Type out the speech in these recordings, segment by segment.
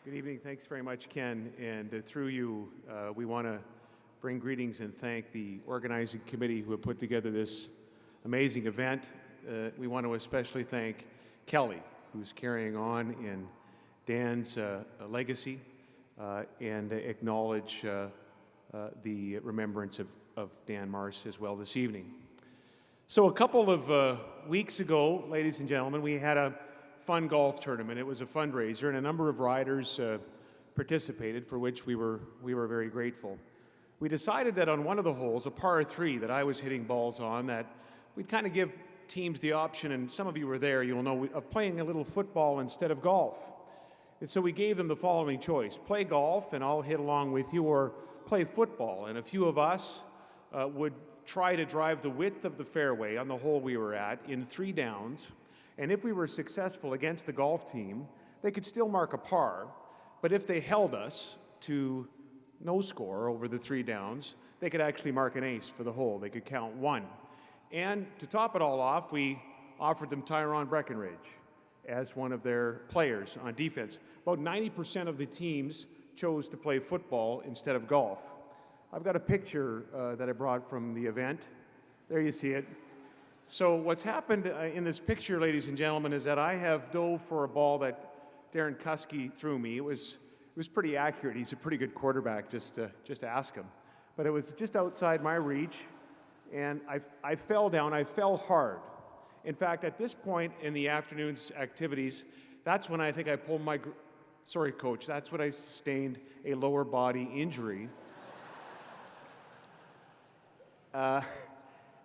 Good evening. Thanks very much, Ken. And through you, we want to bring greetings and thank the organizing committee who have put together this amazing event. We want to especially thank Kelly, who's carrying on in Dan's legacy, and acknowledge the remembrance of Dan Marsh as well this evening. So a couple of weeks ago, ladies and gentlemen, we had a fun golf tournament. It was a fundraiser, and a number of riders participated, for which we were very grateful. We decided that on one of the holes, a par 3 that I was hitting balls on, that we'd kind of give teams the option, and some of you were there, you'll know, of playing a little football instead of golf. And so we gave them the following choice: play golf, and I'll hit along with you, or play football. And a few of us would try to drive the width of the fairway on the hole we were at in 3 downs. And if we were successful against the golf team, they could still mark a par. But if they held us to no score over the 3 downs, they could actually mark an ace for the hole. They could count 1. And to top it all off, we offered them Tyrone Breckenridge as one of their players on defense. About 90% of the teams chose to play football instead of golf. I've got a picture that I brought from the event. There you see it. So what's happened in this picture, ladies and gentlemen, is that I have dove for a ball that Gene Makowsky threw me. It was pretty accurate. He's a pretty good quarterback, just ask him. But it was just outside my reach, and I fell down. I fell hard. In fact, at this point in the afternoon's activities, that's when I think I pulled my, sorry, coach, that's when I sustained a lower body injury.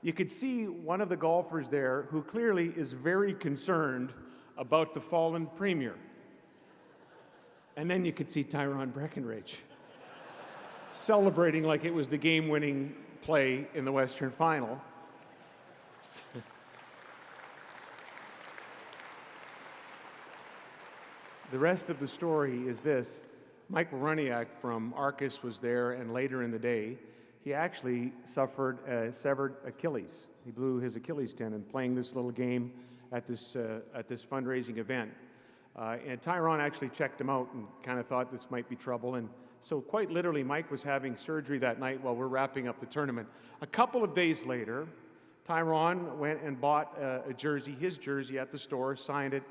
You could see one of the golfers there who clearly is very concerned about the fallen premier. And then you could see Tyrone Breckenridge celebrating like it was the game-winning play in the Western Final. The rest of the story is this. Mike Waruniak from Arcus was there, and later in the day, he actually suffered a severed Achilles. He blew his Achilles tendon playing this little game at this fundraising event. And Tyrone actually checked him out and kind of thought this might be trouble. And so quite literally, Mike was having surgery that night while we're wrapping up the tournament. A couple of days later, Tyrone went and bought a jersey, his jersey, at the store, signed it,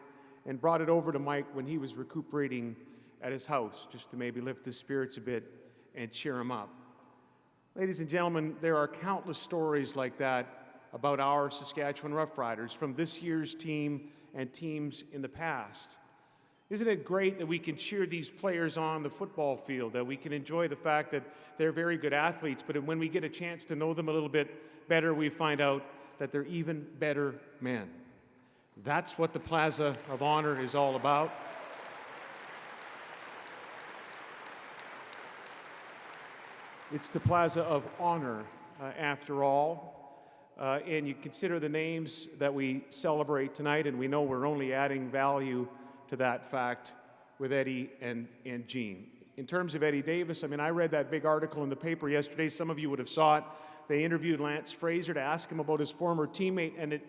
and brought it over to Mike when he was recuperating at his house, just to maybe lift his spirits a bit and cheer him up. Ladies and gentlemen, there are countless stories like that about our Saskatchewan Roughriders from this year's team and teams in the past. Isn't it great that we can cheer these players on the football field, that we can enjoy the fact that they're very good athletes, but when we get a chance to know them a little bit better, we find out that they're even better men. That's what the Plaza of Honor is all about. It's the Plaza of Honor, after all, and you consider the names that we celebrate tonight, and we know we're only adding value to that fact with Eddie and Gene. In terms of Eddie Davis, I mean, I read that big article in the paper yesterday. Some of you would have saw it. They interviewed Lance Fraser to ask him about his former teammate, and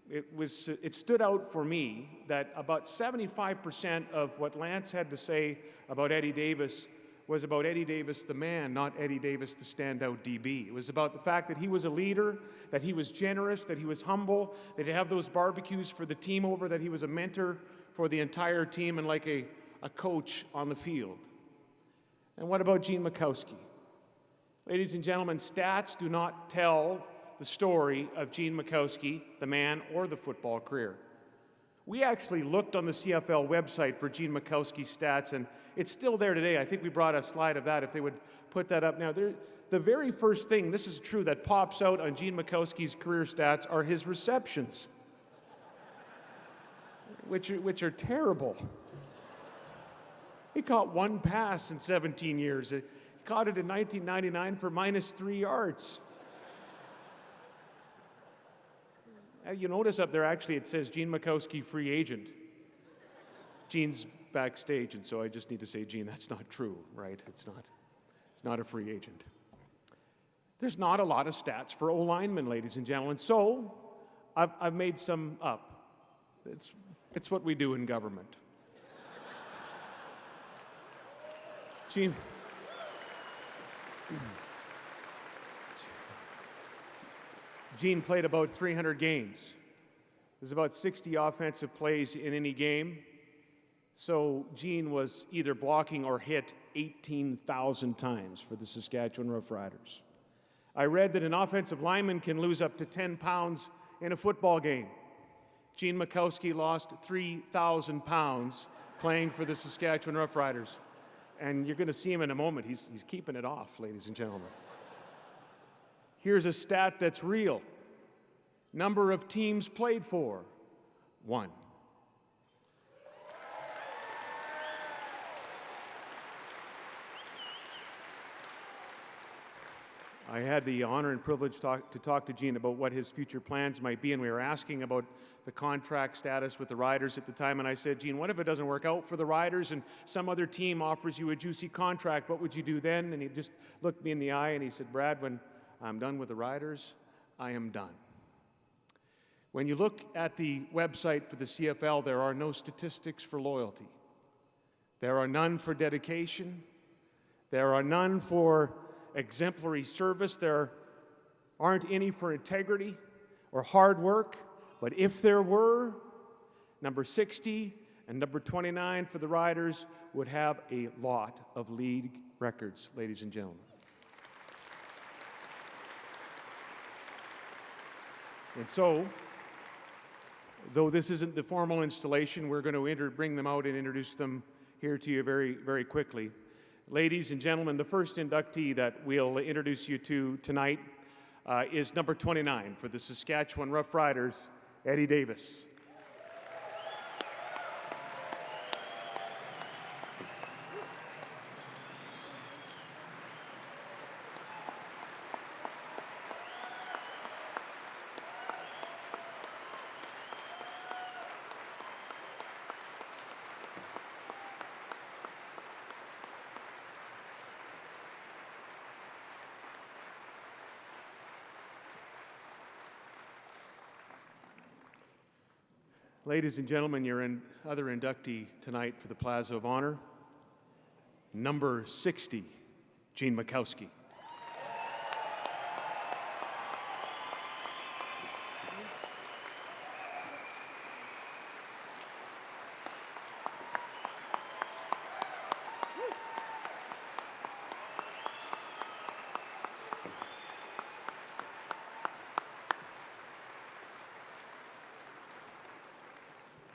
it stood out for me that about 75% of what Lance had to say about Eddie Davis was about Eddie Davis the man, not Eddie Davis the standout DB. It was about the fact that he was a leader, that he was generous, that he was humble, that he'd have those barbecues for the team over, that he was a mentor for the entire team and like a coach on the field. And what about Gene Makowsky? Ladies and gentlemen, stats do not tell the story of Gene Makowsky, the man or the football career. We actually looked on the CFL website for Gene Makowsky's stats, and it's still there today. I think we brought a slide of that, if they would put that up now. The very first thing, this is true, that pops out on Gene Makowsky's career stats are his receptions, which are terrible. He caught 1 pass in 17 years. He caught it in 1999 for -3 yards. You notice up there, actually, it says Gene Makowsky, free agent. Gene's backstage, and so I just need to say, Gene, that's not true, right? It's not a free agent. There's not a lot of stats for O-linemen, ladies and gentlemen, so I've made some up. It's what we do in government. Gene. Gene played about 300 games. There's about 60 offensive plays in any game. So Gene was either blocking or hit 18,000 times for the Saskatchewan Roughriders. I read that an offensive lineman can lose up to 10 pounds in a football game. Gene Makowsky lost 3,000 pounds playing for the Saskatchewan Roughriders. And you're going to see him in a moment. He's keeping it off, ladies and gentlemen. Here's a stat that's real. Number of teams played for, 1. I had the honor and privilege to talk to Gene about what his future plans might be, and we were asking about the contract status with the Riders at the time, and I said, Gene, what if it doesn't work out for the Riders and some other team offers you a juicy contract? What would you do then? And he just looked me in the eye and he said, Brad, when I'm done with the Riders, I am done. When you look at the website for the CFL, there are no statistics for loyalty. There are none for dedication. There are none for exemplary service. There aren't any for integrity or hard work. But if there were, number 60 and number 29 for the Riders would have a lot of league records, ladies and gentlemen. And so, though this isn't the formal installation, we're going to bring them out and introduce them here to you very, very quickly. Ladies and gentlemen, the first inductee that we'll introduce you to tonight is number 29 for the Saskatchewan Roughriders, Eddie Davis. Ladies and gentlemen, your other inductee tonight for the Plaza of Honor, number 60, Gene Makowsky.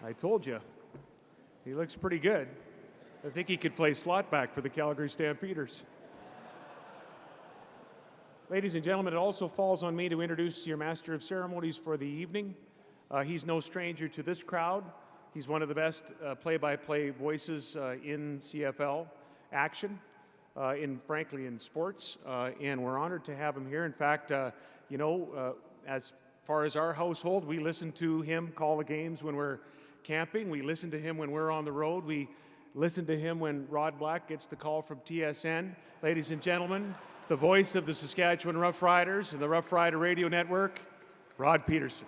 I told you, he looks pretty good. I think he could play slot back for the Calgary Stampeders. Ladies and gentlemen, it also falls on me to introduce your Master of Ceremonies for the evening. He's no stranger to this crowd. He's one of the best play-by-play voices in CFL action, frankly, in sports, and we're honored to have him here. In fact, as far as our household, we listen to him call the games when we're camping. We listen to him when we're on the road. We listen to him when Rod Black gets the call from TSN. Ladies and gentlemen, the voice of the Saskatchewan Roughriders and the Roughrider Radio Network, Rod Peterson.